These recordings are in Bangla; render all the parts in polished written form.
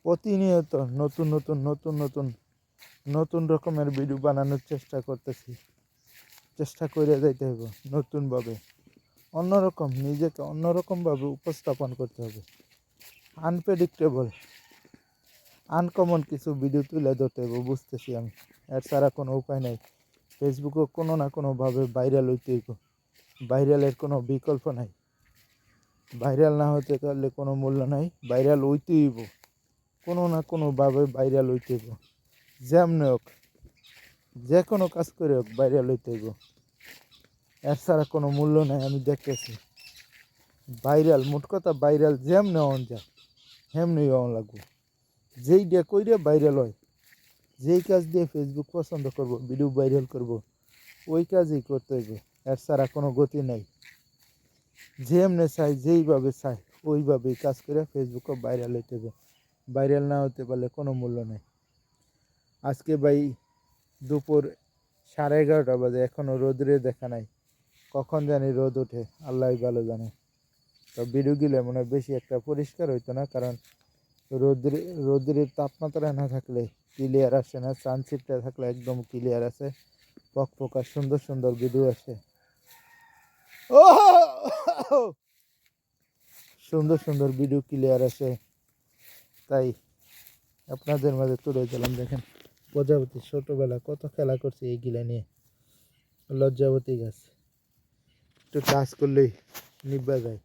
প্রতিনিয়ত নতুন নতুন নতুন নতুন নতুন রকমের ভিডিও বানানোর চেষ্টা করতেছি। চেষ্টা করে যাইতে হবে নতুনভাবে, অন্যরকম, নিজেকে অন্যরকমভাবে উপস্থাপন করতে হবে। আনপ্রেডিক্টেবল, আনকমন কিছু ভিডিও তুলে ধরতে হবে, বুঝতেছি আমি। এর ছাড়া কোনো উপায় নাই। ফেসবুকে কোনো না কোনোভাবে ভাইরাল হইতে হইব। ভাইরালের কোনো বিকল্প নাই। ভাইরাল না হতে পারলে কোনো মূল্য নাই। ভাইরাল হইতে হইব, কোনো না কোনোভাবে ভাইরাল হইতে হইব। যেমনি হোক, যে কোনো কাজ করে হোক ভাইরাল হইতে হইব। এর ছাড়া কোনো মূল্য নাই। আমি দেখতেছি ভাইরাল, মোট কথা ভাইরাল যেমনি হন যায় হেমনি হওয়া লাগবে। যেই দিয়ে কইরে ভাইরাল হয়, যেই কাজ দিয়ে ফেসবুক পছন্দ করব, ভিডিও ভাইরাল করব, ওই কাজই করতে হইবে। এর ছাড়া কোনো গতি নাই। যেমনি চাই, যেইভাবে চাই ওইভাবেই কাজ করে ফেসবুকে ভাইরাল হইতে হবে। ভাইরাল না হতে পারলে কোনো মূল্য নেই। আজকে ভাই দুপুর 11:30 বাজে, এখনও রোদ্রে দেখা নাই। কখন জানি রোদ ওঠে, আল্লাহ ভালো জানে। তো ভিডিও গেলে মনে হয় বেশি একটা পরিষ্কার হইতো না, কারণ রোদ্রের তাপমাত্রা না থাকলে ক্লিয়ার আসে না। সানসেটটা থাকলে একদম ক্লিয়ার আসে, পকপকা সুন্দর সুন্দর ভিডিও আসে। ও সুন্দর সুন্দর ভিডিও ক্লিয়ার আসে, তাই আপনাদের মাঝে তুলে দিলাম। দেখেন প্রজাপতি, ছোটোবেলা কত খেলা করছি এইগুলা নিয়ে। লজ্জাবতী গাছ একটু টাচ করলেই নিভা যায়,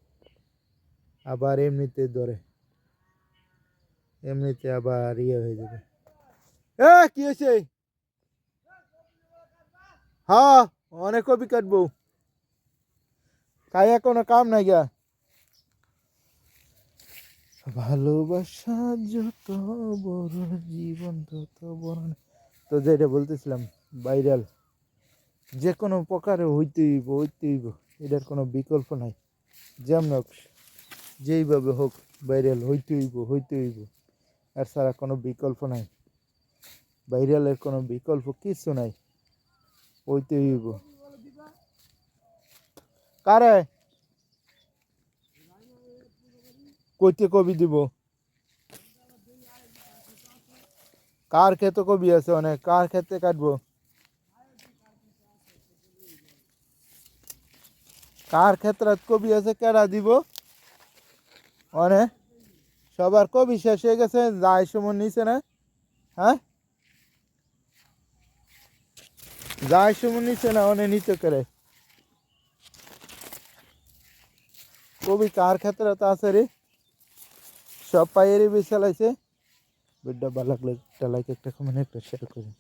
আবার এমনিতে ধরে, এমনিতে আবার ইয়ে হয়ে যাবে। কি হয়েছে? হ্যাঁ, অনেক কপি কাটবো, কায়া কোনো কাম নাই গা। ভালোবাসা যত বড়, জীবন তত বড়। তো যেটা বলতেছিলাম, ভাইরাল যে কোনো প্রকারে হইতে হইব, এটার কোনো বিকল্প নাই। যেমন হোক, যেইভাবে হোক ভাইরাল হইতে হইব। আর ছাড়া কোনো বিকল্প নাই। ভাইরালের কোনো বিকল্প কিছু নাই, হইতে হইব। কারে কইতে কবি দিব? কার ক্ষেতে কবি আছে অনেক, কার ক্ষেতে কাটবো? কার ক্ষেত্রে কবি আছে, কেডা দিব? অনেক সবার কবি শেষ হয়ে গেছে, যায় সময় নিছে না। হ্যাঁ, যায় সময় নিছে না, অনেক নিতে করে। কবি কার ক্ষেত্রে তো আছে রে, সব পাইয়েরই বেশ চালাইছে। ভিডিওটা ভালো লাগলে একটা লাইক, একটা কমেন্ট, একটা শেয়ার করুন।